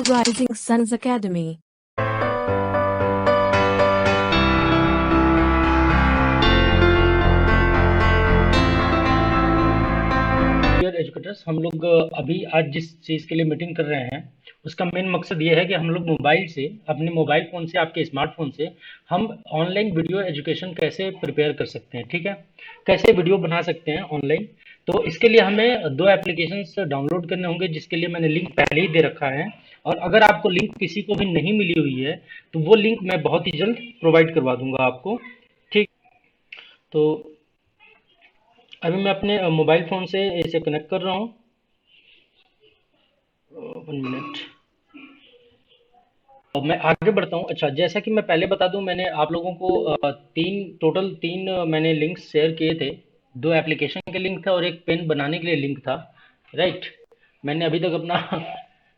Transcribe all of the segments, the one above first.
Rising Suns Academy. Dear educators, हम लोग अभी आज जिस चीज़ के लिए मीटिंग कर रहे हैं उसका मेन मकसद ये है कि हम लोग मोबाइल से, अपने मोबाइल फ़ोन से, आपके स्मार्टफोन से हम ऑनलाइन वीडियो एजुकेशन कैसे प्रिपेयर कर सकते हैं। ठीक है, कैसे वीडियो बना सकते हैं ऑनलाइन। तो इसके लिए हमें दो एप्लीकेशंस डाउनलोड करने होंगे, जिसके लिए मैंने लिंक पहले ही दे रखा है। और अगर आपको लिंक किसी को भी नहीं मिली हुई है तो वो लिंक मैं बहुत ही जल्द प्रोवाइड करवा दूंगा आपको। ठीक, तो अभी मैं अपने मोबाइल फ़ोन से इसे कनेक्ट कर रहा हूँ। 1 मिनट, अब मैं आगे बढ़ता हूँ। अच्छा, जैसा कि मैं पहले बता दूं, मैंने आप लोगों को तीन मैंने लिंक्स शेयर किए थे। दो एप्लीकेशन के लिंक था और एक पेन बनाने के लिए लिंक था। राइट, मैंने अभी तक अपना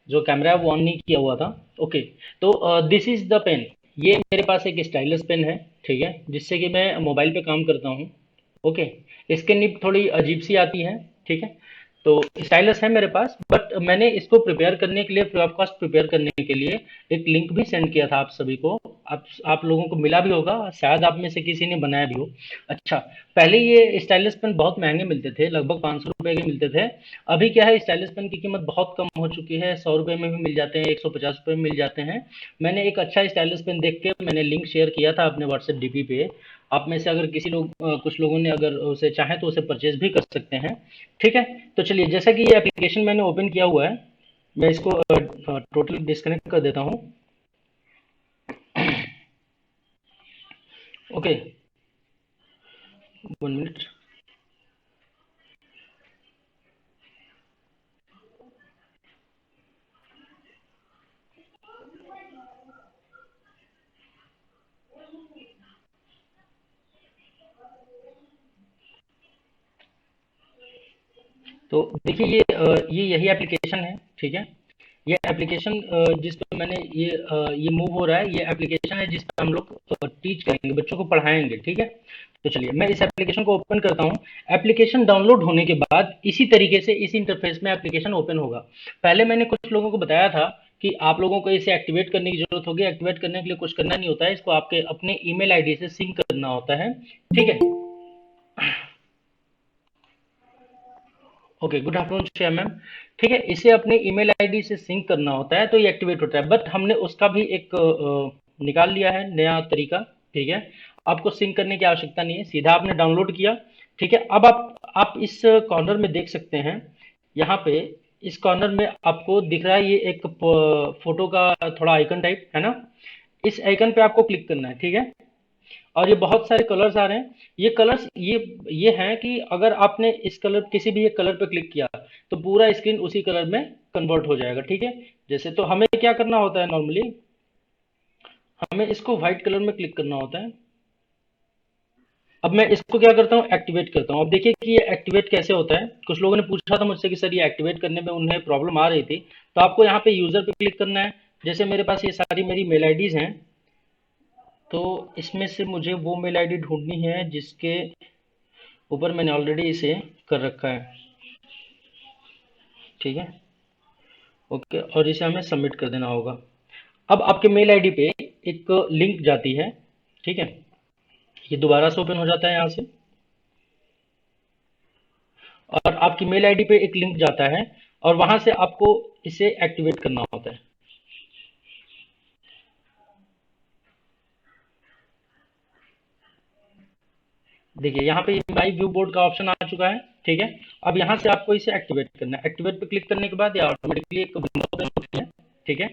जो कैमरा है वो ऑन नहीं किया हुआ था। ओके, तो दिस इज द पेन। ये मेरे पास एक स्टाइलस पेन है, ठीक है, जिससे कि मैं मोबाइल पे काम करता हूँ। ओके, इसके निब थोड़ी अजीब सी आती है। ठीक है, तो स्टाइलस है मेरे पास, बट मैंने इसको प्रिपेयर करने के लिए, फ्री ऑफ कॉस्ट प्रिपेयर करने के लिए एक लिंक भी सेंड किया था आप सभी को। आप लोगों को मिला भी होगा, शायद आप में से किसी ने बनाया भी हो। अच्छा, पहले ये स्टाइलस पेन बहुत महंगे मिलते थे, लगभग 500 रुपए के मिलते थे। अभी क्या है, स्टाइलस पेन की कीमत बहुत कम हो चुकी है, 100 रुपए में भी मिल जाते हैं, 150 रुपए में मिल जाते हैं। मैंने एक अच्छा स्टाइलस पेन देख के मैंने लिंक शेयर किया था अपने व्हाट्सएप डीपी पे। आप में से अगर कुछ लोगों ने अगर उसे चाहे तो उसे परचेज भी कर सकते हैं। ठीक है, तो चलिए, जैसा कि ये एप्लीकेशन मैंने ओपन किया हुआ है, मैं इसको टोटली डिस्कनेक्ट कर देता हूँ। Okay, 1 minute. तो देखिए, ये यही एप्लीकेशन है। ठीक है, ये एप्लीकेशन जिस पर मैंने ये मूव हो रहा है, ये एप्लीकेशन है जिस पर हम लोग टीच करेंगे, बच्चों को पढ़ाएंगे। ठीक है, तो चलिए मैं इस एप्लीकेशन को ओपन करता हूँ। एप्लीकेशन डाउनलोड होने के बाद इसी तरीके से इस इंटरफेस में एप्लीकेशन ओपन होगा। पहले मैंने कुछ लोगों को बताया था कि आप लोगों को इसे एक्टिवेट करने की जरूरत होगी। एक्टिवेट करने के लिए कुछ करना नहीं होता है, इसको आपके अपने ईमेल आईडी से सिंक करना होता है। ठीक है, okay, good afternoon Shreya ma'am. ठीक है, इसे अपने ईमेल आईडी से सिंक करना होता है तो ये एक्टिवेट होता है, बट हमने उसका भी एक निकाल लिया है नया तरीका। ठीक है, आपको सिंक करने की आवश्यकता नहीं है, सीधा आपने डाउनलोड किया। ठीक है, अब आप इस कॉर्नर में देख सकते हैं, यहाँ पे इस कॉर्नर में आपको दिख रहा है ये एक फोटो का थोड़ा आइकन टाइप है ना। इस आइकन पे आपको क्लिक करना है। ठीक है, और ये बहुत सारे कलर्स आ रहे हैं। ये कलर्स ये हैं कि अगर आपने इस कलर, किसी भी एक कलर पे क्लिक किया तो पूरा स्क्रीन उसी कलर में कन्वर्ट हो जाएगा। ठीक है, जैसे तो हमें क्या करना होता है, नॉर्मली हमें इसको व्हाइट कलर में क्लिक करना होता है। अब मैं इसको क्या करता हूँ, एक्टिवेट करता हूँ। अब देखिए कि ये एक्टिवेट कैसे होता है। कुछ लोगों ने पूछा था मुझसे कि सर ये एक्टिवेट करने में उन्हें प्रॉब्लम आ रही थी। तो आपको यहाँ पे यूजर पे क्लिक करना है। जैसे मेरे पास ये सारी मेरी मेल आईडीज हैं, तो इसमें से मुझे वो मेल आईडी ढूंढनी है जिसके ऊपर मैंने ऑलरेडी इसे कर रखा है। ठीक है, ओके, और इसे हमें सबमिट कर देना होगा। अब आपके मेल आईडी पे एक लिंक जाती है। ठीक है, ये दोबारा से ओपन हो जाता है यहाँ से, और आपकी मेल आईडी पे एक लिंक जाता है और वहां से आपको इसे एक्टिवेट करना होता है। देखिए, यहाँ पे माई व्यू बोर्ड का ऑप्शन आ चुका है। ठीक है, अब यहाँ से आपको इसे एक्टिवेट करना है। एक्टिवेट पे क्लिक करने के बाद ये ऑटोमेटिकली एक विंडो ओपन होती है। ठीक है,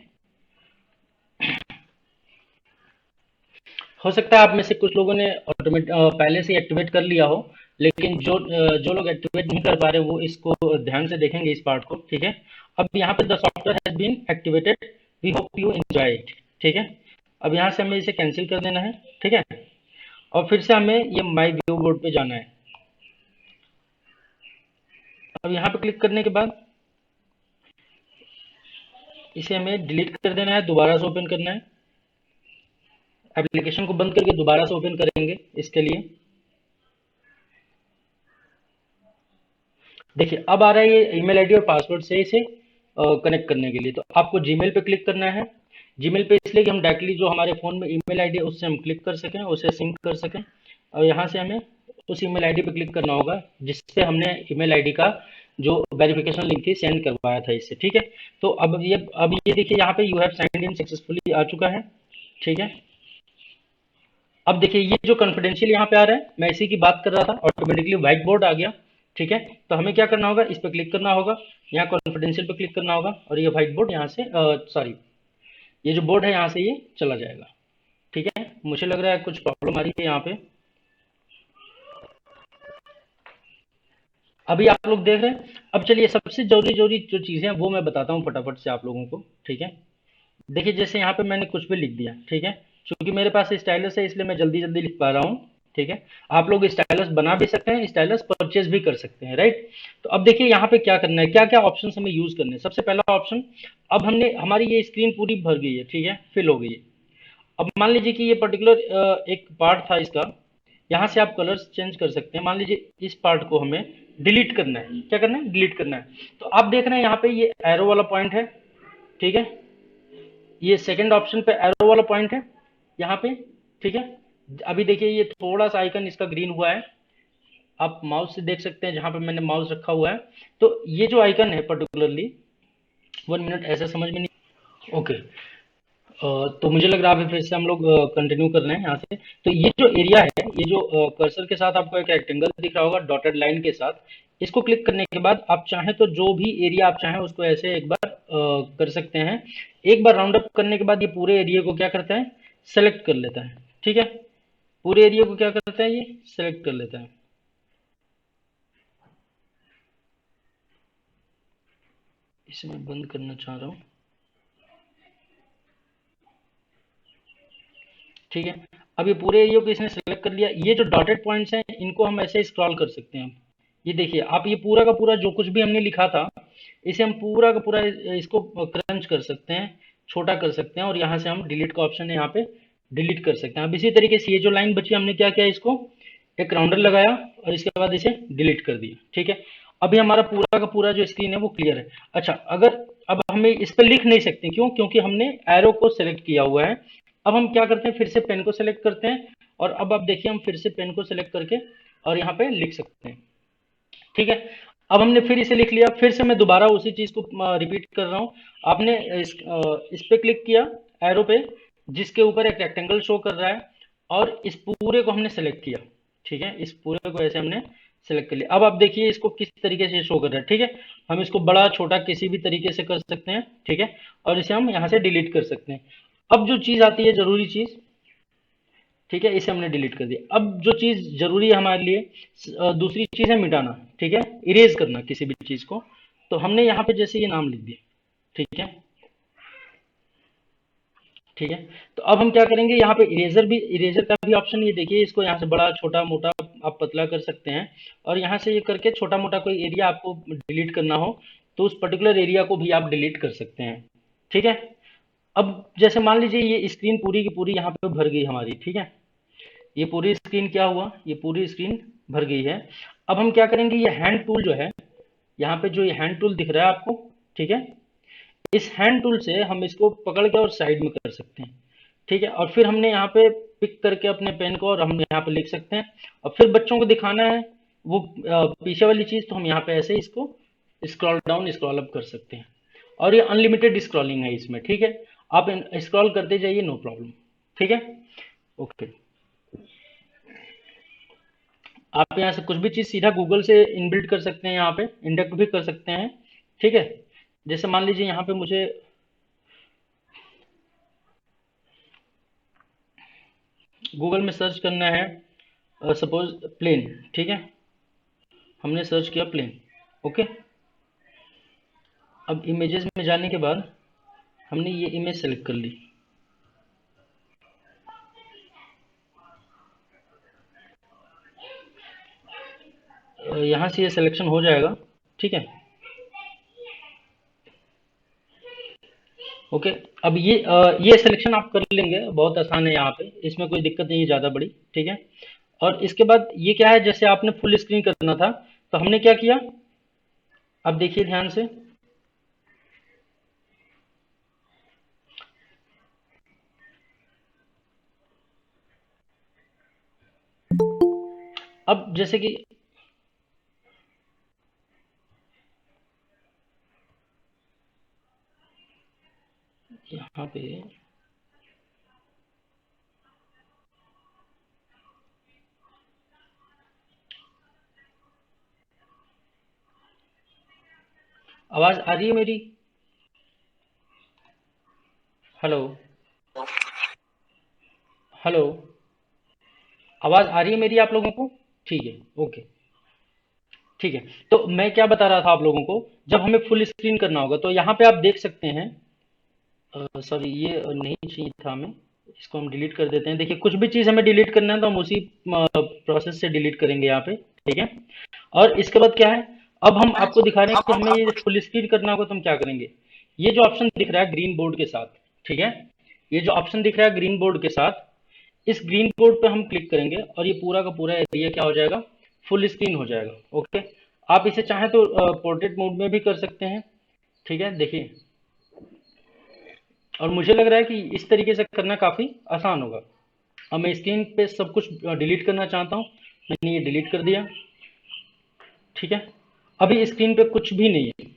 हो सकता है आप में से कुछ लोगों ने पहले से एक्टिवेट कर लिया हो, लेकिन जो लोग एक्टिवेट नहीं कर पा रहे वो इसको ध्यान से देखेंगे, इस पार्ट को। ठीक है, अब यहाँ पे the software has been activated, we hope you enjoy it. ठीक है, अब यहाँ से हमें इसे कैंसिल कर देना है। ठीक है, और फिर से हमें ये माई व्यू बोर्ड पे जाना है। अब यहाँ पे क्लिक करने के बाद इसे हमें डिलीट कर देना है, दोबारा से ओपन करना है। एप्लीकेशन को बंद करके दोबारा से ओपन करेंगे इसके लिए। देखिए, अब आ रहा है ये ईमेल आईडी और पासवर्ड से इसे कनेक्ट करने के लिए। तो आपको जीमेल पे क्लिक करना है। जीमेल पे इसलिए कि हम डायरेक्टली जो हमारे फ़ोन में ईमेल आईडी है उससे हम क्लिक कर सकें, उसे सिंक कर सकें, और यहाँ से हमें उस ईमेल आईडी पे क्लिक करना होगा जिससे हमने ईमेल आईडी का जो वेरिफिकेशन लिंक थी सेंड करवाया था इससे। ठीक है। तो अब ये देखिए यहाँ पे you have signed in successfully आ चुका है। ठीक है। अब देखिए ये जो कॉन्फिडेंशियल यहाँ पे आ रहा है, मैं इसी की बात कर रहा था, ऑटोमेटिकली व्हाइट बोर्ड आ गया। ठीक है। तो हमें क्या करना होगा, इस पर क्लिक करना होगा, यहाँ कॉन्फिडेंशियल पे क्लिक करना होगा, और ये व्हाइट बोर्ड यहाँ से सॉरी, ये जो बोर्ड है यहाँ से ये चला जाएगा। ठीक है। मुझे लग रहा है कुछ प्रॉब्लम आ रही है यहाँ पे। अभी आप लोग देख रहे हैं। अब चलिए सबसे जरूरी जरूरी जो चीज़ें हैं वो मैं बताता हूँ फटाफट से आप लोगों को। ठीक है। देखिए जैसे यहाँ पे मैंने कुछ भी लिख दिया। ठीक है। क्योंकि मेरे पास स्टाइलस है इसलिए मैं जल्दी जल्दी लिख पा रहा हूँ। ठीक है। आप लोग स्टाइलस बना भी सकते हैं, स्टाइलस परचेज भी कर सकते हैं, राइट। तो अब देखिए यहाँ पे क्या करना है, क्या क्या ऑप्शन हमें यूज करने हैं। सबसे पहला ऑप्शन, अब हमने हमारी ये स्क्रीन पूरी भर गई है। ठीक है, फिल हो गई है। अब मान लीजिए कि ये पर्टिकुलर एक पार्ट था इसका, यहाँ से आप कलर्स चेंज कर सकते हैं। मान लीजिए इस पार्ट को हमें डिलीट करना है। क्या करना है, डिलीट करना है। तो आप देख रहे हैं यहाँ पे ये एरो वाला पॉइंट है। ठीक है। ये सेकंड ऑप्शन पे एरो वाला पॉइंट है यहाँ पे। ठीक है। अभी देखिए ये थोड़ा सा आइकन इसका ग्रीन हुआ है, आप माउस से देख सकते हैं जहां पे मैंने माउस रखा हुआ है। तो ये जो आइकन है पर्टिकुलरली, 1 मिनट, ऐसे समझ में नहीं। ओके। तो मुझे लग रहा है फिर से हम लोग कंटिन्यू कर रहे हैं यहाँ से। तो ये जो एरिया है, ये जो कर्सर के साथ आपको एक रेक्टेंगल दिख रहा होगा डॉटेड लाइन के साथ, इसको क्लिक करने के बाद आप चाहें तो जो भी एरिया आप चाहें उसको ऐसे एक बार कर सकते हैं। एक बार राउंड अप करने के बाद ये पूरे एरिया को क्या करता है, सेलेक्ट कर लेता है। ठीक है। पूरे एरिया को क्या करता है, ये सेलेक्ट कर लेता है। इसे मैं बंद करना चाह रहा हूँ। ठीक है। अब ये पूरे एरिया को इसने सेलेक्ट कर लिया। ये जो डॉटेड पॉइंट्स हैं इनको हम ऐसे स्क्रॉल कर सकते हैं। ये देखिए आप, ये पूरा का पूरा जो कुछ भी हमने लिखा था इसे हम पूरा का पूरा इसको क्रंच कर सकते हैं, छोटा कर सकते हैं, और यहाँ से हम डिलीट का ऑप्शन है यहाँ पे, डिलीट कर सकते हैं। अब इसी तरीके से ये जो लाइन बची हमने क्या किया, इसको एक राउंडर लगाया और इसके बाद इसे डिलीट कर दिया। ठीक है। अभी हमारा पूरा का पूरा जो स्क्रीन है वो क्लियर है। अच्छा, अगर अब हमें इस पर लिख नहीं सकते, क्यों, क्योंकि हमने एरो को सेलेक्ट किया हुआ है। अब हम क्या करते हैं, फिर से पेन को सेलेक्ट करते हैं, और अब आप देखिए हम फिर से पेन को सेलेक्ट करके और यहाँ पे लिख सकते हैं। ठीक है। अब हमने फिर इसे लिख लिया, फिर से मैं दोबारा उसी चीज को रिपीट कर रहा हूँ। आपने इस पे क्लिक किया, एरो पे, जिसके ऊपर एक रेक्टेंगल शो कर रहा है, और इस पूरे को हमने सेलेक्ट किया। ठीक है। इस पूरे को ऐसे हमने सेलेक्ट कर लिया। अब आप देखिए इसको किस तरीके से शो कर रहा है। ठीक है। हम इसको बड़ा छोटा किसी भी तरीके से कर सकते हैं। ठीक है। और इसे हम यहाँ से डिलीट कर सकते हैं। अब जो चीज आती है, जरूरी चीज, ठीक है, इसे हमने डिलीट कर दिया। अब जो चीज जरूरी है हमारे लिए, दूसरी चीज है मिटाना। ठीक है, इरेज करना किसी भी चीज को। तो हमने यहाँ पे जैसे ये नाम लिख दिया। ठीक है। ठीक है। तो अब हम क्या करेंगे, यहाँ पे इरेजर भी, इरेजर का भी ऑप्शन, ये देखिए, इसको यहाँ से बड़ा छोटा मोटा आप पतला कर सकते हैं, और यहाँ से ये करके छोटा मोटा कोई एरिया आपको डिलीट करना हो तो उस पर्टिकुलर एरिया को भी आप डिलीट कर सकते हैं। ठीक है। अब जैसे मान लीजिए ये स्क्रीन पूरी की पूरी यहाँ पे भर गई हमारी। ठीक है। ये पूरी स्क्रीन क्या हुआ, ये पूरी स्क्रीन भर गई है। अब हम क्या करेंगे, ये हैंड टूल जो है, यहाँ पे जो ये हैंड टूल दिख रहा है आपको, ठीक है, इस हैंड टूल से हम इसको पकड़ के और साइड में कर सकते हैं। ठीक है। और फिर हमने यहाँ पे पिक करके अपने पेन को, और हम यहाँ पे लिख सकते हैं। और फिर बच्चों को दिखाना है वो पीछे वाली चीज, तो हम यहाँ पे ऐसे इसको स्क्रॉल डाउन स्क्रॉल अप कर सकते हैं। और ये अनलिमिटेड स्क्रॉलिंग है इसमें। ठीक है। आप स्क्रॉल करते जाइए, नो प्रॉब्लम। ठीक है। ओके। आप यहाँ से कुछ भी चीज़ सीधा गूगल से इनबिल्ट कर सकते हैं, यहाँ पे इंडेक्ट भी कर सकते हैं। ठीक है। जैसे मान लीजिए यहाँ पे मुझे गूगल में सर्च करना है, सपोज प्लेन। ठीक है। हमने सर्च किया प्लेन। ओके। अब इमेजेस में जाने के बाद हमने ये इमेज सेलेक्ट कर ली। यहाँ से ये सिलेक्शन हो जाएगा। ठीक है। ओके। अब ये सिलेक्शन आप कर लेंगे, बहुत आसान है यहाँ पे, इसमें कोई दिक्कत नहीं है ज़्यादा बड़ी। ठीक है। और इसके बाद ये क्या है, जैसे आपने फुल स्क्रीन करना था तो हमने क्या किया, अब देखिए ध्यान से, अब जैसे कि यहाँ पे आवाज आ रही है मेरी? हेलो? हेलो? आवाज आ रही है मेरी आप लोगों को? ठीक है, ओके। ठीक है, तो मैं क्या बता रहा था आप लोगों को, जब हमें फुल स्क्रीन करना होगा तो यहाँ पे आप देख सकते हैं, सॉरी ये नहीं चाहिए था हमें, इसको हम डिलीट कर देते हैं। देखिए कुछ भी चीज़ हमें डिलीट करना है तो हम उसी प्रोसेस से डिलीट करेंगे यहाँ पे, ठीक है। और इसके बाद क्या है, अब हम आपको दिखा रहे हैं कि हमें ये फुल स्क्रीन करना होगा तो हम क्या करेंगे। ये जो ऑप्शन दिख रहा है ग्रीन बोर्ड के साथ, ठीक है, ये जो ऑप्शन दिख रहा है ग्रीन बोर्ड के साथ, इस ग्रीन बोर्ड पे हम क्लिक करेंगे और ये पूरा का पूरा एरिया क्या हो जाएगा, फुल स्क्रीन हो जाएगा। ओके, आप इसे चाहें तो पोर्ट्रेट मोड में भी कर सकते हैं, ठीक है। देखिए, और मुझे लग रहा है कि इस तरीके से करना काफ़ी आसान होगा। अब मैं स्क्रीन पे सब कुछ डिलीट करना चाहता हूँ, मैंने ये डिलीट कर दिया, ठीक है। अभी स्क्रीन पे कुछ भी नहीं है,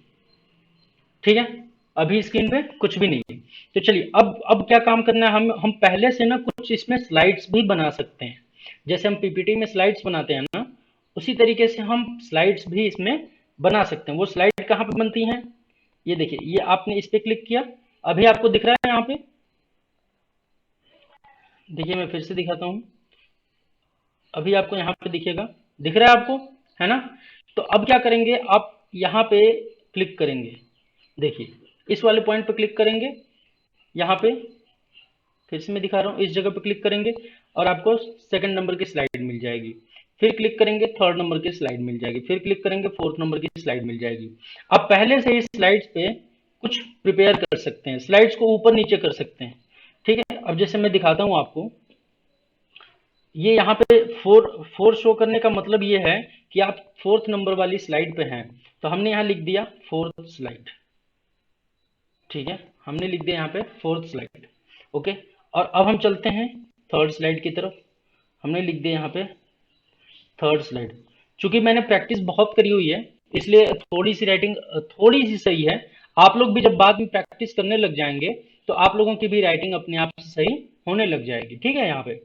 ठीक है, अभी स्क्रीन पे कुछ भी नहीं है। तो चलिए अब क्या काम करना है, हम पहले से ना कुछ इसमें स्लाइड्स भी बना सकते हैं। जैसे हम पीपीटी में स्लाइड्स बनाते हैं ना, उसी तरीके से हम स्लाइड्स भी इसमें बना सकते हैं। वो स्लाइड कहाँ पे बनती हैं, ये देखिए, ये आपने इस पे क्लिक किया, अभी आपको दिख रहा है यहाँ पे, देखिए मैं फिर से दिखाता हूँ, अभी आपको यहाँ पे दिखेगा, दिख रहा है आपको, है ना। तो अब क्या करेंगे, आप यहाँ पे क्लिक करेंगे, देखिए इस वाले पॉइंट पे क्लिक करेंगे, यहाँ पे फिर से मैं दिखा रहा हूँ, इस जगह पे क्लिक करेंगे और आपको सेकंड नंबर की स्लाइड मिल जाएगी। फिर क्लिक करेंगे, थर्ड नंबर की स्लाइड मिल जाएगी। फिर क्लिक करेंगे, फोर्थ नंबर की स्लाइड मिल जाएगी। आप पहले से इस स्लाइड्स पे कुछ प्रिपेयर कर सकते हैं, स्लाइड्स को ऊपर नीचे कर सकते हैं, ठीक है। अब जैसे मैं दिखाता हूँ आपको, ये यहाँ पे फोर फोर शो करने का मतलब ये है कि आप फोर्थ नंबर वाली स्लाइड पे हैं, तो हमने यहाँ लिख दिया फोर्थ स्लाइड, ठीक है, हमने लिख दिया यहाँ पे फोर्थ स्लाइड। ओके, और अब हम चलते हैं थर्ड स्लाइड की तरफ, हमने लिख दिया यहाँ पे थर्ड स्लाइड। चूंकि मैंने प्रैक्टिस बहुत करी हुई है, इसलिए थोड़ी सी राइटिंग थोड़ी सी सही है। आप लोग भी जब बाद में प्रैक्टिस करने लग जाएंगे तो आप लोगों की भी राइटिंग अपने आप से सही होने लग जाएगी, ठीक है। यहाँ पे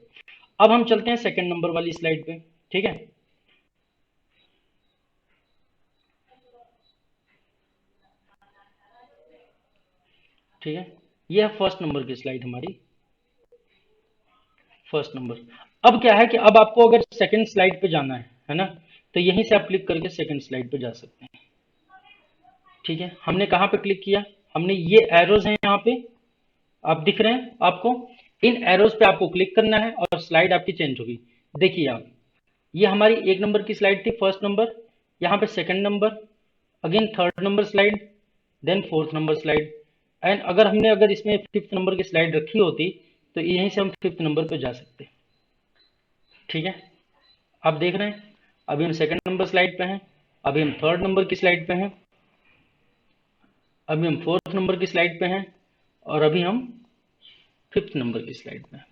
अब हम चलते हैं सेकंड नंबर वाली स्लाइड पे, ठीक है। ठीक है, ये है फर्स्ट नंबर की स्लाइड हमारी, फर्स्ट नंबर। अब क्या है कि अब आपको अगर सेकंड स्लाइड पे जाना है ना, तो यहीं से आप क्लिक करके सेकंड स्लाइड पे जा सकते हैं, ठीक है। हमने कहाँ पे क्लिक किया, हमने ये एरोज हैं यहाँ पे, आप दिख रहे हैं आपको, इन एरोज पे आपको क्लिक करना है और स्लाइड आपकी चेंज होगी। देखिए आप, ये हमारी एक नंबर की स्लाइड थी, फर्स्ट नंबर, यहाँ पे second number, again third number slide, then fourth number slide, and अगर इसमें फिफ्थ नंबर की स्लाइड रखी होती तो यहीं से हम फिफ्थ नंबर पे जा सकते, ठीक है। आप देख रहे हैं, अभी हम सेकंड नंबर स्लाइड पे हैं, अभी हम थर्ड नंबर की स्लाइड पे हैं, अभी हम फोर्थ नंबर की स्लाइड पे हैं, और अभी हम फिफ्थ नंबर की स्लाइड पे हैं,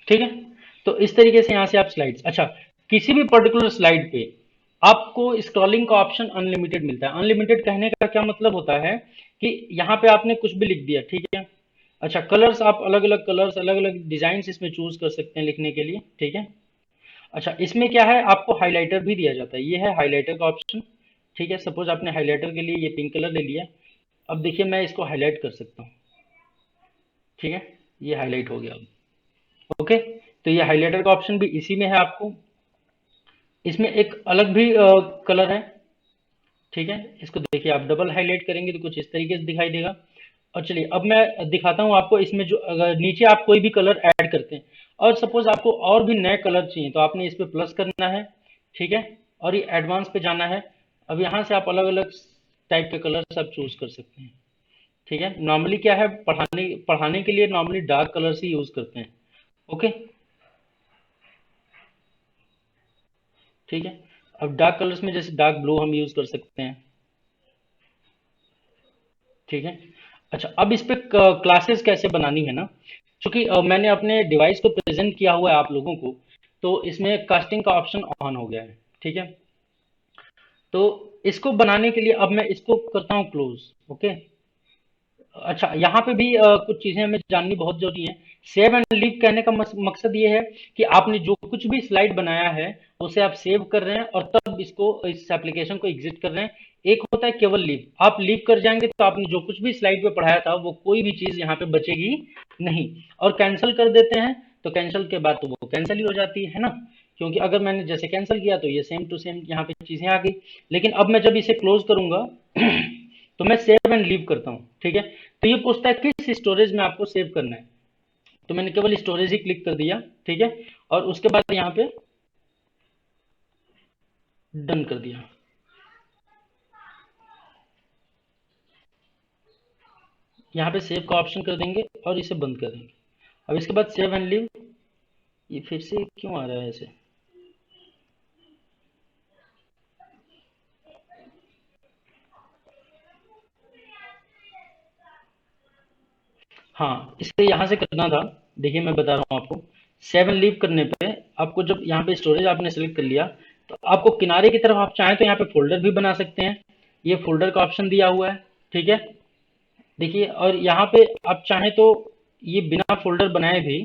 ठीक है। तो इस तरीके से यहाँ से आप स्लाइड्स, अच्छा, किसी भी पर्टिकुलर स्लाइड पे आपको स्क्रॉलिंग का ऑप्शन अनलिमिटेड मिलता है। अनलिमिटेड कहने का क्या मतलब होता है कि यहाँ पे आपने कुछ भी लिख दिया, ठीक है। अच्छा, कलर्स, आप अलग अलग कलर्स, अलग अलग डिजाइन इसमें चूज कर सकते हैं लिखने के लिए, ठीक है। अच्छा, इसमें क्या है, आपको हाइलाइटर भी दिया जाता है, ये है हाइलाइटर का ऑप्शन, ठीक है। सपोज आपने हाइलाइटर के लिए ये पिंक कलर ले लिया, अब देखिए मैं इसको हाईलाइट कर सकता हूँ, ठीक है, ये हाईलाइट हो गया अब। ओके, तो ये हाइलाइटर का ऑप्शन भी इसी में है आपको। इसमें एक अलग भी कलर है, ठीक है। इसको देखिए, आप डबल हाईलाइट करेंगे तो कुछ इस तरीके से दिखाई देगा। और चलिए अब मैं दिखाता हूँ आपको, इसमें जो अगर नीचे आप कोई भी कलर ऐड करते हैं और सपोज आपको और भी नए कलर चाहिए तो आपने इस पे प्लस करना है, ठीक है, और ये एडवांस पे जाना है। अब यहाँ से आप अलग अलग टाइप के कलर्स आप चूज कर सकते हैं, ठीक है। नॉर्मली क्या है, पढ़ाने पढ़ाने के लिए नॉर्मली डार्क कलर्स ही यूज करते हैं, ओके, ठीक है। अब डार्क कलर्स में जैसे डार्क ब्लू हम यूज कर सकते हैं, ठीक है। अच्छा, अब इस पे क्लासेस कैसे बनानी है ना, क्योंकि मैंने अपने डिवाइस को प्रेजेंट किया हुआ है आप लोगों को, तो इसमें कास्टिंग का ऑप्शन ऑन हो गया है। ठीक है, तो इसको बनाने के लिए अब मैं इसको करता हूँ क्लोज। ओके, अच्छा, यहाँ पे भी कुछ चीजें हमें जाननी बहुत जरूरी है। सेव एंड लीव कहने का मकसद ये है कि आपने जो कुछ भी स्लाइड बनाया है उसे आप सेव कर रहे हैं और तब इसको, इस एप्लीकेशन को एग्जिट कर रहे हैं। एक होता है केवल लीव, आप लीव कर जाएंगे तो आपने जो कुछ भी स्लाइड पे पढ़ाया था वो कोई भी चीज यहाँ पे बचेगी नहीं। और कैंसिल कर देते हैं तो कैंसिल के बाद तो वो कैंसिल ही हो जाती है ना, क्योंकि अगर मैंने जैसे कैंसिल किया तो ये सेम टू सेम यहाँ पे चीजें आ गई। लेकिन अब मैं जब इसे क्लोज करूंगा तो मैं सेव एंड लीव करता हूँ। ठीक है, तो ये पूछता है किस स्टोरेज में आपको सेव करना है, तो मैंने केवल स्टोरेज ही क्लिक कर दिया। ठीक है, और उसके बाद यहाँ पे डन कर दिया। यहाँ पे सेव का ऑप्शन कर देंगे और इसे बंद कर देंगे। अब इसके बाद सेव एंड लीव, ये फिर से क्यों आ रहा है ऐसे? हाँ, इसे यहाँ से करना था। देखिए मैं बता रहा हूँ आपको, सेव एंड लीव करने पे आपको जब यहाँ पे स्टोरेज आपने सेलेक्ट कर लिया तो आपको किनारे की तरफ आप चाहें तो यहाँ पे फोल्डर भी बना सकते हैं। ये फोल्डर का ऑप्शन दिया हुआ है। ठीक है, देखिए, और यहाँ पे आप चाहें तो ये बिना फोल्डर बनाए भी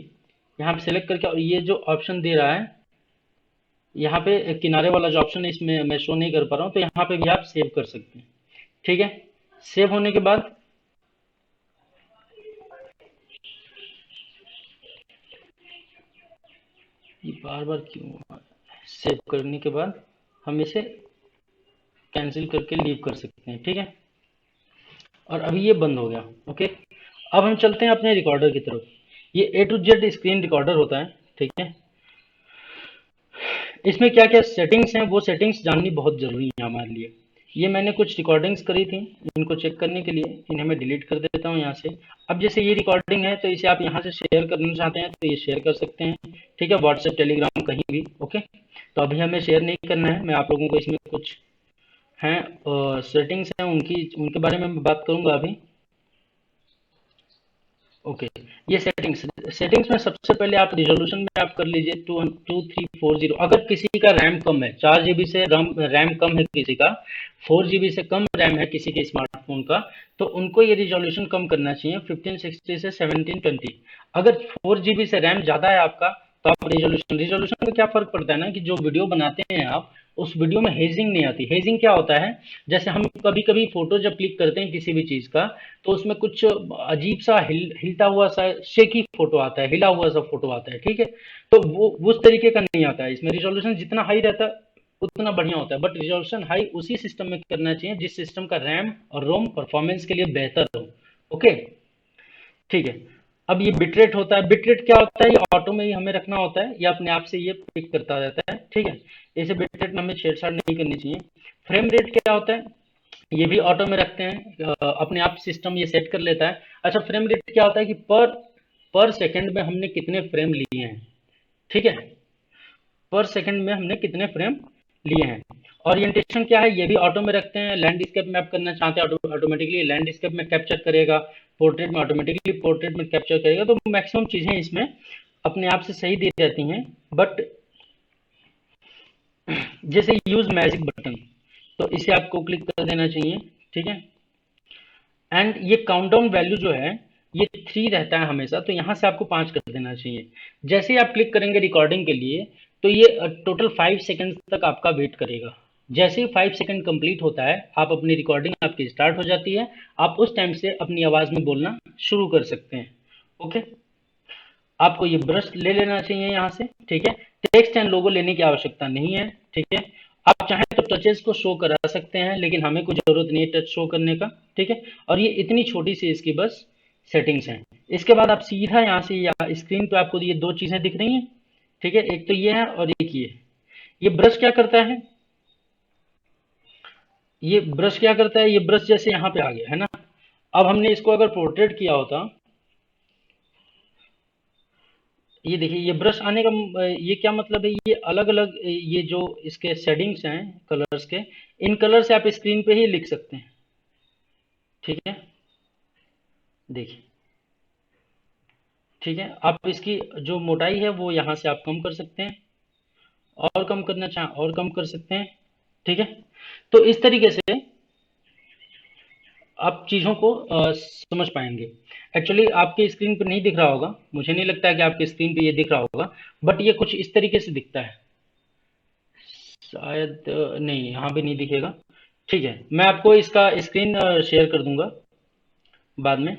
यहाँ पे सेलेक्ट करके, और ये जो ऑप्शन दे रहा है यहाँ पे किनारे वाला जो ऑप्शन है इसमें मैं शो नहीं कर पा रहा हूँ, तो यहाँ पे भी आप सेव कर सकते हैं। ठीक है, सेव होने के बाद ये बार बार क्यों आ रहा है? सेव करने के बाद हम इसे कैंसिल करके लीव कर सकते हैं। ठीक है, और अभी ये बंद हो गया। ओके, अब हम चलते हैं अपने रिकॉर्डर की तरफ। ये ए टू जेड स्क्रीन रिकॉर्डर होता है। ठीक है, इसमें क्या क्या सेटिंग्स हैं वो सेटिंग्स जाननी बहुत ज़रूरी है हमारे लिए। ये मैंने कुछ रिकॉर्डिंग्स करी थी, इनको चेक करने के लिए इन्हें मैं डिलीट कर देता हूँ यहाँ से। अब जैसे ये रिकॉर्डिंग है तो इसे आप यहाँ से शेयर करना चाहते हैं तो ये शेयर कर सकते हैं। ठीक है, व्हाट्सएप टेलीग्राम कहीं भी। ओके, तो अभी हमें शेयर नहीं करना है, मैं आप लोगों को इसमें कुछ हैं सेटिंग्स हैं उनकी, उनके बारे में मैं बात करूंगा अभी। ओके, ये सेटिंग्स सेटिंग्स में सबसे पहले आप रिजोल्यूशन में आप कर लीजिए 2340। अगर किसी का रैम कम है, 4 GB से रैम कम है किसी का, 4 GB से कम रैम है किसी के स्मार्टफोन का, तो उनको ये रिजोल्यूशन कम करना चाहिए 1560 से 1720। अगर 4 GB से रैम ज़्यादा है आपका तो आप रिजोल्यूशन रिजोल्यूशन में क्या फ़र्क पड़ता है ना, कि जो वीडियो बनाते हैं आप उस वीडियो में हेजिंग नहीं आती। हेजिंग क्या होता है, जैसे हम कभी कभी फोटो जब क्लिक करते हैं किसी भी चीज़ का तो उसमें कुछ अजीब सा हिलता हुआ सा शेकी फोटो आता है, हिला हुआ सा फोटो आता है। ठीक है, तो वो उस तरीके का नहीं आता है। इसमें रिजोल्यूशन जितना हाई रहता है उतना बढ़िया होता है, बट रिजोल्यूशन हाई उसी सिस्टम में करना चाहिए जिस सिस्टम का रैम और रोम परफॉर्मेंस के लिए बेहतर हो। ओके, ठीक है। अब ये बिटरेट होता है, बिटरेट क्या होता है, ये ऑटो में ही हमें रखना होता है, ये अपने आप से ये पिक करता रहता है। ठीक है, इसे बिटरेट में हमें छेड़छाड़ नहीं करनी चाहिए। फ्रेम रेट क्या होता है, ये भी ऑटो में रखते हैं, अपने आप सिस्टम ये सेट कर लेता है। अच्छा, फ्रेम रेट क्या होता है कि पर पर सेकंड में हमने कितने फ्रेम लिए हैं। ठीक है, पर सेकंड में हमने कितने फ्रेम लिए हैं। ओरिएंटेशन क्या है, ये भी ऑटो में रखते हैं। लैंडस्केप में आप करना चाहते हैं ऑटोमेटिकली लैंडस्केप में कैप्चर करेगा, पोर्ट्रेट में ऑटोमेटिकली पोर्ट्रेट में कैप्चर करेगा। तो मैक्सिमम चीज़ें इसमें अपने आप से सही दी रहती हैं। बट जैसे यूज मैजिक बटन, तो इसे आपको क्लिक कर देना चाहिए। ठीक है, एंड ये काउंटडाउन वैल्यू जो है ये 3 रहता है हमेशा, तो यहाँ से आपको 5 कर देना चाहिए। जैसे ही आप क्लिक करेंगे रिकॉर्डिंग के लिए तो ये टोटल 5 सेकंड तक आपका वेट करेगा। जैसे ही 5 सेकंड कंप्लीट होता है आप अपनी रिकॉर्डिंग आपकी स्टार्ट हो जाती है। आप उस टाइम से अपनी आवाज़ में बोलना शुरू कर सकते हैं। ओके, आपको ये ब्रश ले लेना चाहिए यहाँ से। ठीक है, टेक्स्ट एंड लोगो लेने की आवश्यकता नहीं है। ठीक है, आप चाहें तो टचेस को शो करा सकते हैं लेकिन हमें कोई जरूरत नहीं है टच शो करने का। ठीक है, और ये इतनी छोटी सी इसकी बस सेटिंग्स हैं। इसके बाद आप सीधा यहाँ से या स्क्रीन पे आपको ये दो चीजें दिख रही हैं। ठीक है, एक तो ये है और एक ये ब्रश क्या करता है, ये ब्रश क्या करता है, ये ब्रश जैसे यहाँ पे आ गया है ना। अब हमने इसको अगर पोर्ट्रेट किया होता, ये देखिए ये ब्रश आने का ये क्या मतलब है, ये अलग अलग ये जो इसके शेडिंग्स हैं कलर्स के, इन कलर से आप स्क्रीन पे ही लिख सकते हैं। ठीक है, देखिए, ठीक है, आप इसकी जो मोटाई है वो यहाँ से आप कम कर सकते हैं। और कम करना चाहें और कम कर सकते हैं। ठीक है, तो इस तरीके से आप चीज़ों को समझ पाएंगे। एक्चुअली आपकी स्क्रीन पर नहीं दिख रहा होगा, मुझे नहीं लगता है कि आपकी स्क्रीन पे ये दिख रहा होगा, बट ये कुछ इस तरीके से दिखता है। शायद नहीं, यहाँ भी नहीं दिखेगा। ठीक है, मैं आपको इसका स्क्रीन शेयर कर दूंगा बाद में।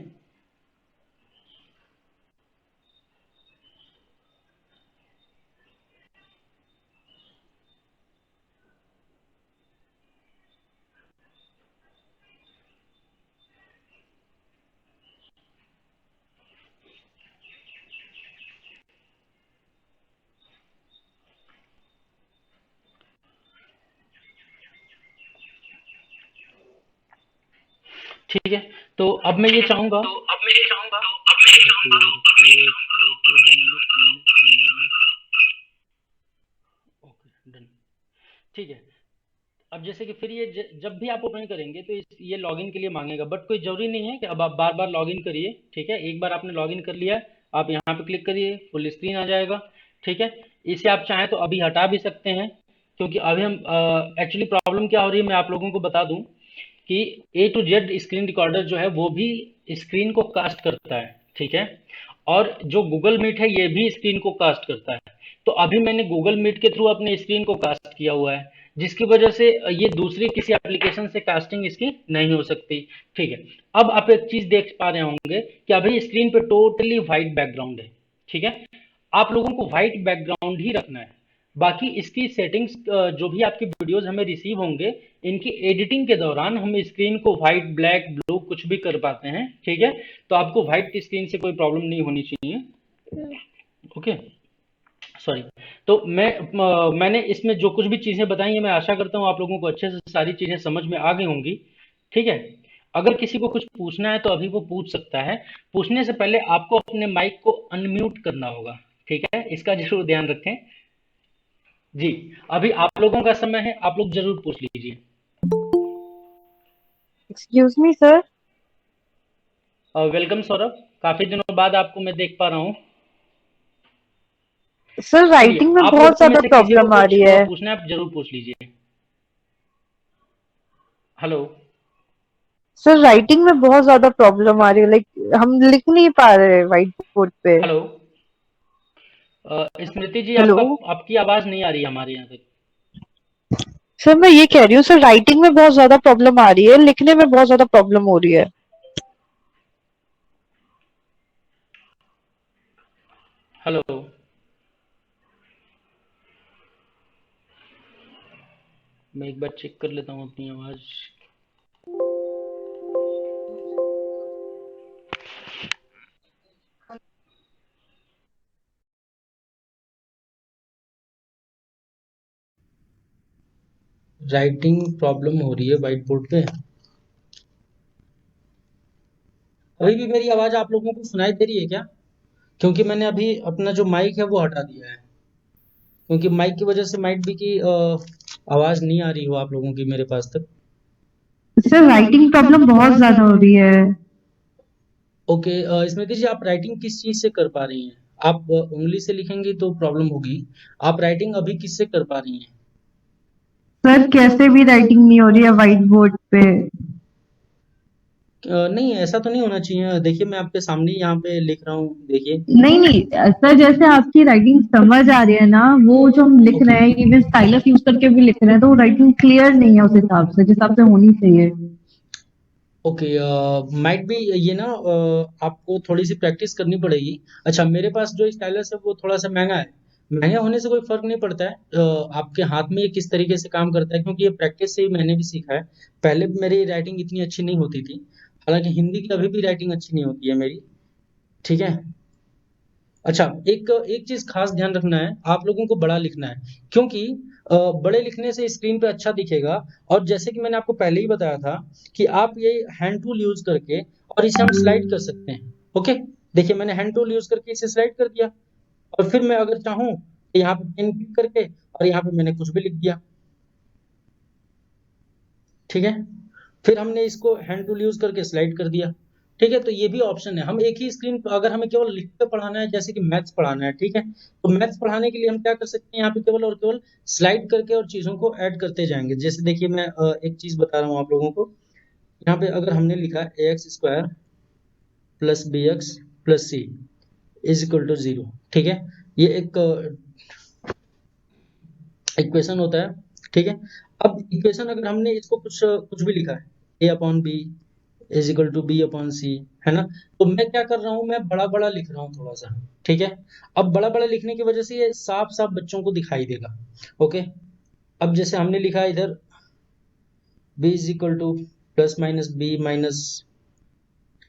ठीक है, तो अब मैं ये चाहूँगा, ओके डन। ठीक है, अब जैसे कि फिर ये जब भी आप ओपन करेंगे तो ये लॉगिन के लिए मांगेगा, बट कोई ज़रूरी नहीं है कि अब आप बार बार लॉगिन करिए। ठीक है, एक बार आपने लॉगिन कर लिया, आप यहाँ पे क्लिक करिए, फुल स्क्रीन आ जाएगा। ठीक है, इसे आप चाहें तो अभी हटा भी सकते हैं, क्योंकि अभी हम एक्चुअली प्रॉब्लम क्या हो रही है मैं आप लोगों को बता दूं कि ए टू जेड स्क्रीन रिकॉर्डर जो है वो भी स्क्रीन को कास्ट करता है। ठीक है, और जो गूगल मीट है ये भी स्क्रीन को कास्ट करता है। तो अभी मैंने गूगल मीट के थ्रू अपने स्क्रीन को कास्ट किया हुआ है, जिसकी वजह से ये दूसरी किसी एप्लीकेशन से कास्टिंग इसकी नहीं हो सकती। ठीक है, अब आप एक चीज देख पा रहे होंगे कि अभी स्क्रीन पे टोटली व्हाइट बैकग्राउंड है। ठीक है, आप लोगों को व्हाइट बैकग्राउंड ही रखना है। बाकी इसकी सेटिंग्स जो भी आपकी वीडियोस हमें रिसीव होंगे, इनकी एडिटिंग के दौरान हम स्क्रीन को व्हाइट ब्लैक ब्लू कुछ भी कर पाते हैं। ठीक है, तो आपको व्हाइट स्क्रीन से कोई प्रॉब्लम नहीं होनी चाहिए। Okay, sorry. तो मैंने इसमें जो कुछ भी चीज़ें बताई हैं मैं आशा करता हूँ आप लोगों को अच्छे से सारी चीज़ें समझ में आ गई होंगी। ठीक है, अगर किसी को कुछ पूछना है तो अभी वो पूछ सकता है। पूछने से पहले आपको अपने माइक को अनम्यूट करना होगा। ठीक है, इसका जरूर ध्यान रखें। जी, अभी आप लोगों का समय है, आप लोग जरूर पूछ लीजिए। Excuse me sir. Welcome Saurabh, काफी दिनों बाद आपको मैं देख पा रहा हूँ। सर चलिए, राइटिंग में आप बहुत लोगों में ज्यादा से किसी को प्रॉब्लम आ कुछ रही है। पूछना है आप जरूर पूछ लीजिए। हेलो। सर राइटिंग में बहुत ज्यादा प्रॉब्लम आ रही है, लाइक हम लिख नहीं पा रहे व्हाइट बोर्ड पे। हेलो। स्मृति जी, हेलो। आपकी आवाज नहीं आ रही हमारे यहाँ तक। सर मैं ये कह रही हूँ, सर राइटिंग में बहुत ज्यादा प्रॉब्लम आ रही है, लिखने में बहुत ज्यादा प्रॉब्लम हो रही है। हेलो। मैं एक बार चेक कर लेता हूँ अपनी आवाज। राइटिंग प्रॉब्लम हो रही है व्हाइट बोर्ड पे। अभी भी मेरी आवाज आप लोगों को सुनाई दे रही है क्या? क्योंकि मैंने अभी अपना जो माइक है वो हटा दिया है, क्योंकि माइक की वजह से माइट भी की आवाज नहीं आ रही हो आप लोगों की मेरे पास तक। सर राइटिंग प्रॉब्लम बहुत ज्यादा हो रही है। ओके, स्मृति जी, आप राइटिंग किस चीज से कर पा रही हैं? आप उंगली से लिखेंगी तो प्रॉब्लम होगी। आप राइटिंग अभी किससे कर पा रही हैं? सर कैसे भी राइटिंग नहीं हो रही है व्हाइट बोर्ड पे। नहीं, ऐसा तो नहीं होना चाहिए। देखिए, मैं आपके सामने ही यहाँ पे लिख रहा हूँ, देखिए। नहीं नहीं, सर जैसे आपकी राइटिंग समझ आ रही है ना, वो जो हम लिख ओके। रहे हैं इवन स्टाइलस यूज करके भी लिख रहे हैं, तो वो राइटिंग क्लियर नहीं है उस हिसाब से जिस हिसाब से होनी चाहिए। ओके, माइट भी ये ना आपको थोड़ी सी प्रैक्टिस करनी पड़ेगी। अच्छा, मेरे पास जो स्टाइलस है वो थोड़ा सा महंगा है। महंगा होने से कोई फर्क नहीं पड़ता है। आपके हाथ में ये किस तरीके से काम करता है, क्योंकि ये प्रैक्टिस से ही मैंने भी सीखा है। पहले भी मेरी राइटिंग इतनी अच्छी नहीं होती थी। हालांकि हिंदी की अभी भी राइटिंग अच्छी नहीं होती है मेरी। ठीक है। अच्छा, एक एक चीज खास ध्यान रखना है, आप लोगों को बड़ा लिखना है, क्योंकि बड़े लिखने से स्क्रीन पे अच्छा दिखेगा। और जैसे कि मैंने आपको पहले ही बताया था कि आप ये हैंड टूल यूज करके और इसे हम स्लाइड कर सकते हैं। ओके, देखिए मैंने हैंड टूल यूज करके इसे स्लाइड कर दिया, और फिर मैं अगर चाहूँ तो यहाँ पे पेन क्लिक करके और यहाँ पे मैंने कुछ भी लिख दिया। ठीक है, फिर हमने इसको हैंड टूल यूज करके स्लाइड कर दिया। ठीक है, तो ये भी ऑप्शन है। हम एक ही स्क्रीन पर, अगर हमें केवल लिख के पढ़ाना है, जैसे कि मैथ्स पढ़ाना है, ठीक है, तो मैथ्स पढ़ाने के लिए हम क्या कर सकते हैं, यहाँ पे केवल और केवल स्लाइड करके और चीजों को ऐड करते जाएंगे। जैसे देखिए, मैं एक चीज बता रहा हूँ आप लोगों को। यहाँ पे अगर हमने लिखा ax² plus bx plus c is equal to 0, ठीक है, ये एक इक्वेशन होता है, ठीक है। अब इक्वेशन अगर हमने इसको कुछ कुछ भी लिखा है, a/b is equal to b/c, है ना, तो मैं क्या कर रहा हूँ, मैं बड़ा बड़ा लिख रहा हूँ थोड़ा सा, ठीक है। अब बड़ा बड़ा लिखने की वजह से ये साफ साफ बच्चों को दिखाई देगा। ओके, अब जैसे हमने लिखा है इधर b is equal two plus minus b minus,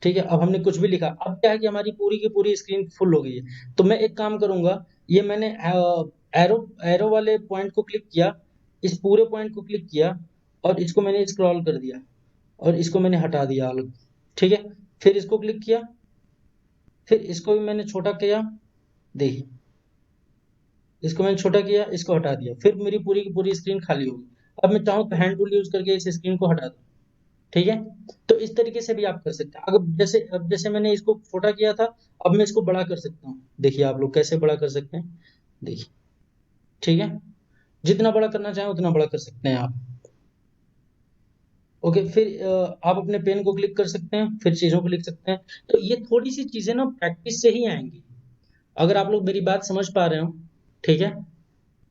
ठीक है। अब हमने कुछ भी लिखा, अब क्या है कि हमारी पूरी की पूरी स्क्रीन फुल हो गई है। तो मैं एक काम करूंगा, ये मैंने एरो एरो वाले पॉइंट को क्लिक किया, इस पूरे पॉइंट को क्लिक किया, और इसको मैंने स्क्रॉल कर दिया, और इसको मैंने हटा दिया अलग, ठीक है। फिर इसको क्लिक किया, फिर इसको भी मैंने छोटा किया, देखिए, इसको मैंने छोटा किया, इसको हटा दिया, फिर मेरी पूरी की पूरी स्क्रीन खाली होगी। अब मैं चाहूँ तो हैंड टूल यूज करके इस स्क्रीन को हटा दूं, ठीक है। तो इस तरीके से भी आप कर सकते हैं। अगर जैसे, अब जैसे मैंने इसको छोटा किया था, अब मैं इसको बड़ा कर सकता हूँ। देखिए आप लोग कैसे बड़ा कर सकते हैं, देखिए, ठीक है, जितना बड़ा करना चाहें उतना बड़ा कर सकते हैं आप। ओके, फिर आप अपने पेन को क्लिक कर सकते हैं, फिर चीजों को लिख सकते हैं। तो ये थोड़ी सी चीजें ना प्रैक्टिस से ही आएंगी, अगर आप लोग मेरी बात समझ पा रहे हो, ठीक है।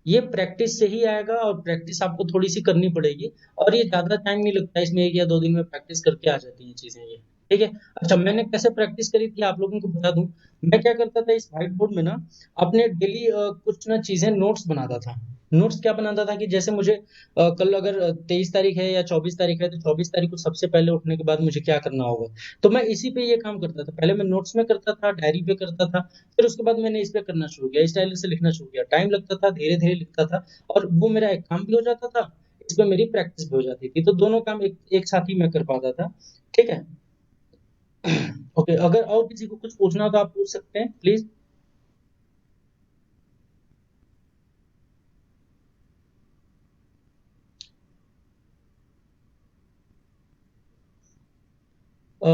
ये प्रैक्टिस से ही आएगा, और प्रैक्टिस आपको थोड़ी सी करनी पड़ेगी, और ये ज्यादा टाइम नहीं लगता, इसमें 1 या 2 दिन में प्रैक्टिस करके आ जाती हैं चीजें ये, ठीक है। अच्छा, मैंने कैसे प्रैक्टिस करी थी आप लोगों को बता दूं। मैं क्या करता था, इस व्हाइट बोर्ड में ना अपने डेली कुछ ना चीजें नोट्स बनाता था। नोट्स क्या बनाता था कि जैसे मुझे कल अगर 23 तारीख है या 24 तारीख है, तो 24 तारीख को सबसे पहले उठने के बाद मुझे क्या करना होगा, तो मैं इसी पे ये काम करता था। पहले मैं नोट्स में करता था, डायरी पे करता था, फिर उसके बाद मैंने इस पे करना शुरू किया, स्टाइल से लिखना शुरू किया। टाइम लगता था, धीरे धीरे लिखता था, और वो मेरा एक काम भी हो जाता था, इसमें मेरी प्रैक्टिस भी हो जाती थी, तो दोनों काम एक साथ ही मैं कर पाता था, ठीक है। ओके, अगर और किसी को कुछ पूछना हो तो आप पूछ सकते हैं प्लीज।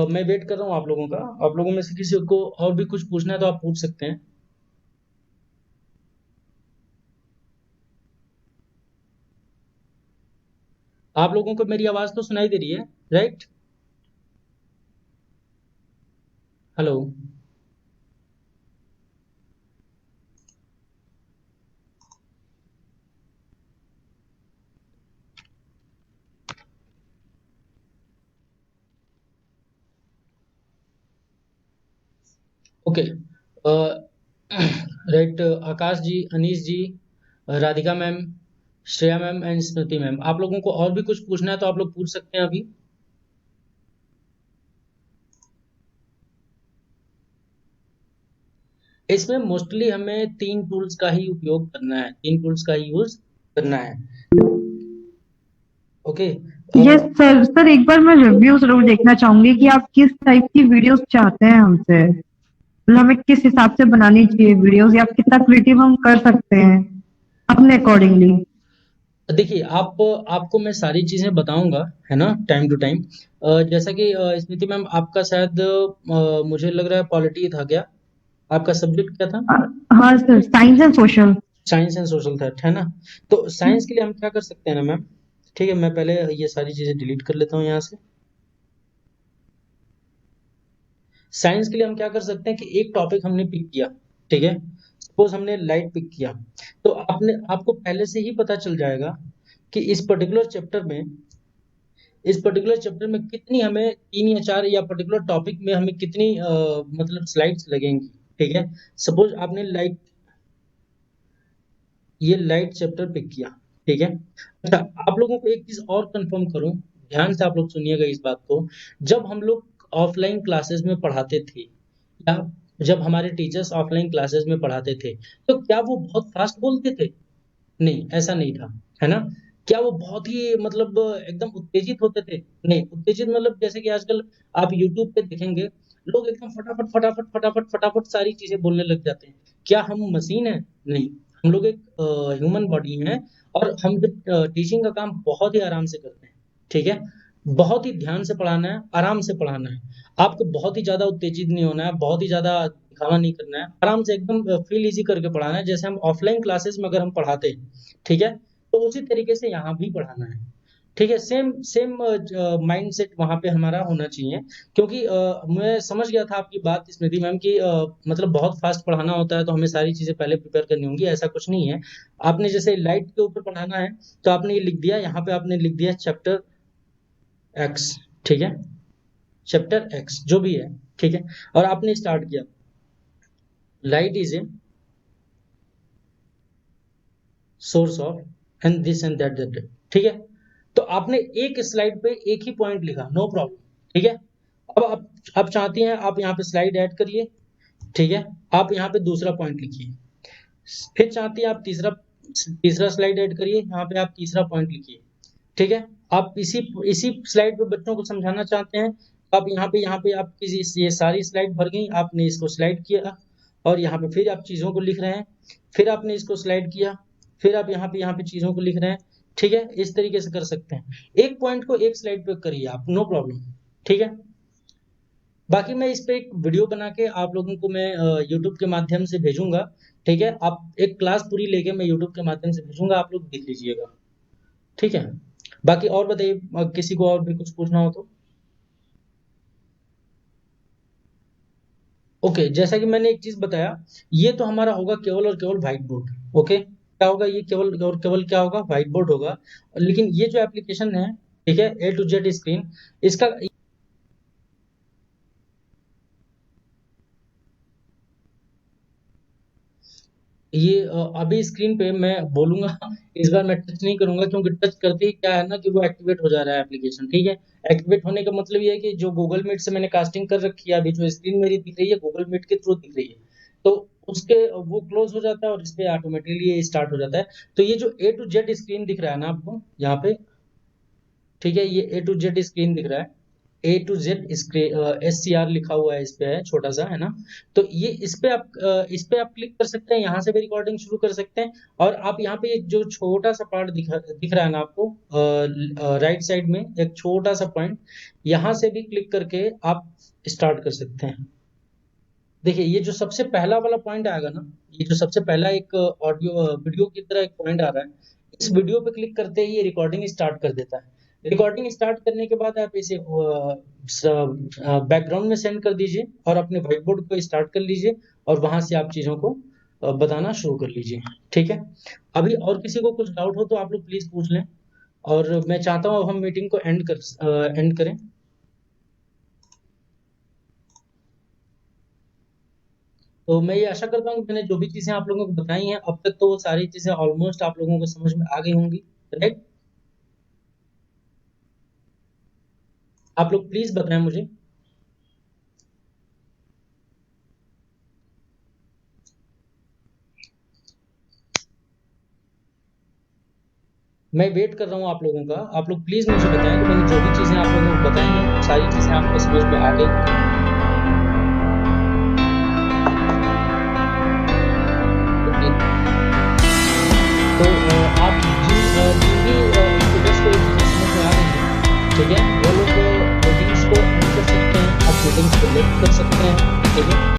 मैं वेट कर रहा हूँ आप लोगों का। आप लोगों में से किसी को और भी कुछ पूछना है तो आप पूछ सकते हैं। आप लोगों को मेरी आवाज तो सुनाई दे रही है, right? Hello. Okay, right. Akash ji, Anish ji, Radhika ma'am, Shreya ma'am and Smriti ma'am, आप लोगों को और भी कुछ पूछना है तो आप लोग पूछ सकते हैं अभी। इसमें मोस्टली हमें 3 टूल्स का ही उपयोग करना है, 3 टूल्स का ही यूज करना है। ओके। Yes sir. सर एक बार मैं रिव्यू जरूर देखना चाहूंगी कि आप किस टाइप की वीडियोस चाहते हैं हमसे, मतलब हमें किस हिसाब से बनानी चाहिए वीडियोस, या कितना क्रिएटिव हम कर सकते हैं अपने अकॉर्डिंगली। देखिए, आपको मैं सारी चीजें बताऊंगा, है ना, टाइम टू टाइम। जैसा कि स्मृति मैम, आपका शायद मुझे लग रहा है पॉलिटी था क्या, आपका सब्जेक्ट क्या था? हाँ sir, science and social. Science and social था, है ना। तो साइंस के लिए हम क्या कर सकते हैं ना मैम, ठीक है, मैं पहले ये सारी चीजें डिलीट कर लेता हूँ यहाँ से। साइंस के लिए हम क्या कर सकते हैं कि एक टॉपिक हमने पिक किया, ठीक है, सपोज हमने लाइट पिक किया, तो आपको पहले से ही पता चल जाएगा कि इस पर्टिकुलर चैप्टर में कितनी हमें 3 या 4 या पर्टिकुलर टॉपिक में हमें कितनी मतलब स्लाइड्स लगेंगी, ठीक है। सपोज आपने ये लाइट चैप्टर पिक किया, ठीक है। अच्छा, आप लोगों को एक चीज और कंफर्म करूं, ध्यान से आप लोग सुनिएगा इस बात को। जब हम लोग ऑफलाइन क्लासेस में पढ़ाते थे, या जब हमारे टीचर्स ऑफलाइन क्लासेस में पढ़ाते थे, तो क्या वो बहुत फास्ट बोलते थे? नहीं, ऐसा नहीं था, है ना। क्या वो बहुत ही मतलब एकदम उत्तेजित होते थे? नहीं, उत्तेजित मतलब जैसे कि आजकल आप यूट्यूब पे देखेंगे, लोग एकदम फटाफट फटाफट फटाफट फटाफट सारी चीजें बोलने लग जाते हैं। क्या हम मशीन है? नहीं, हम लोग एक ह्यूमन बॉडी है, और हम टीचिंग का काम बहुत ही आराम से करते हैं, ठीक है। बहुत ही ध्यान से पढ़ाना है, आराम से पढ़ाना है। आपको बहुत ही ज़्यादा उत्तेजित नहीं होना है, बहुत ही ज़्यादा दिखावा नहीं करना है। आराम से एकदम फ़ील ईज़ी करके पढ़ाना है, जैसे हम ऑफ़लाइन क्लासेस में अगर हम पढ़ाते हैं, ठीक है? तो उसी तरीके से यहाँ भी पढ़ाना है, ठीक है? सेम सेम माइंडसेट वहाँ पे हमारा होना चाहिए, क्योंकि मैं समझ गया था आपकी बात स्मृति मैम कि मतलब बहुत फ़ास्ट पढ़ाना होता है, तो हमें सारी चीज़ें पहले प्रिपेयर करनी होंगी, ऐसा कुछ नहीं है। आपने जैसे लाइट के ऊपर पढ़ाना है, तो आपने ये लिख दिया, यहाँ पे आपने लिख दिया चैप्टर एक्स, ठीक है? चैप्टर एक्स जो भी है, ठीक है? और आपने स्टार्ट किया, light is a source of and this and that, ठीक है? तो आपने एक स्लाइड पे एक ही पॉइंट लिखा, नो प्रॉब्लम, ठीक है? अब आप चाहती हैं आप यहाँ पे स्लाइड ऐड करिए, ठीक है? आप यहाँ पे दूसरा पॉइंट लिखिए, फिर चाहती हैं आप तीसरा स्लाइड ऐड करिए, यहाँ पे आप तीसरा पॉइंट लिखिए, ठीक है? आप इसी इसी स्लाइड पे बच्चों को समझाना चाहते हैं, तो आप यहाँ पे आप ये सारी स्लाइड भर गई, आपने इसको स्लाइड किया और यहाँ पे फिर आप चीज़ों को लिख रहे हैं, फिर आपने इसको स्लाइड किया, फिर आप यहाँ पे चीज़ों को लिख रहे हैं, ठीक है? इस तरीके से कर सकते हैं। एक पॉइंट को एक स्लाइड पे करिए आप, नो प्रॉब्लम, ठीक है? बाकी मैं इस पे एक वीडियो बना के आप लोगों को मैं यूट्यूब के माध्यम से भेजूँगा, ठीक है? आप एक क्लास पूरी लेके मैं यूट्यूब के माध्यम से भेजूँगा, आप लोग देख लीजिएगा, ठीक है? बाकी और बताइए किसी को और भी कुछ पूछना हो तो? ओके, जैसा कि मैंने एक चीज़ बताया, ये तो हमारा होगा केवल और केवल व्हाइट बोर्ड, ओके? क्या होगा ये केवल और केवल क्या होगा? व्हाइट बोर्ड होगा। लेकिन ये जो एप्लीकेशन है, ठीक है? ए टू जेड स्क्रीन, इसका ये अभी स्क्रीन पे मैं बोलूँगा इस बार मैं टच नहीं करूँगा, क्योंकि टच करते ही क्या है ना कि वो एक्टिवेट हो जा रहा है एप्लीकेशन, ठीक है? एक्टिवेट होने का मतलब ये है कि जो गूगल मीट से मैंने कास्टिंग कर रखी है, अभी जो स्क्रीन मेरी दिख रही है गूगल मीट के थ्रू दिख रही है। तो उसके वो क्लोज़ हो जाता है और इसपे ऑटोमेटिकली ये स्टार्ट हो जाता है। तो ये जो ए टू जेड स्क्रीन दिख रहा है ना आपको यहाँ पे, ठीक है? ये ए टू जेड स्क्रीन दिख रहा है। ए टू जेड SCR लिखा हुआ है, इस पे है छोटा सा, है ना? तो ये इस पे आप क्लिक कर सकते हैं, यहाँ से भी रिकॉर्डिंग शुरू कर सकते हैं और आप यहाँ पे एक जो छोटा सा पार्ट दिख रहा है ना आपको राइट साइड में एक छोटा सा पॉइंट, यहाँ से भी क्लिक करके आप स्टार्ट कर सकते हैं। देखिए ये जो सबसे पहला वाला पॉइंट आएगा ना, ये जो सबसे पहला एक ऑडियो वीडियो की तरह एक पॉइंट आ रहा है, इस वीडियो पे क्लिक करते ही ये रिकॉर्डिंग स्टार्ट कर देता है। रिकॉर्डिंग स्टार्ट करने के बाद आप इसे बैकग्राउंड में सेंड कर दीजिए और अपने व्हाइट बोर्ड को स्टार्ट कर लीजिए और वहां से आप चीज़ों को बताना शुरू कर लीजिए, ठीक है? अभी और किसी को कुछ डाउट हो तो आप लोग प्लीज़ पूछ लें और मैं चाहता हूँ अब हम मीटिंग को एंड करें। तो मैं ये आशा करता हूँ कि मैंने जो भी चीज़ें आप लोगों को बताई हैं, अब तक तो वो सारी चीज़ें ऑलमोस्ट आप लोगों को समझ में आ गई होंगी, राइट? आप लोग प्लीज़ बताएँ मुझे। मैं वेट कर रहा हूँ आप लोगों का। आप लोग प्लीज़ मुझे बताएँ कि मैंने जो भी चीज़ें आप लोगों को बताई हैं, वो सारी चीज़ें आपको समझ में आ गई होंगी। ओके। तो आप जिन भी स्टूडेंट्स को ये चीज़ें समझ में आ रही हैं, ठीक है? वो लोग मीटिंग्स को एंड कर सकते हैं, आप मीटिंग्स को लेफ्ट कर सकते हैं, ठीक है?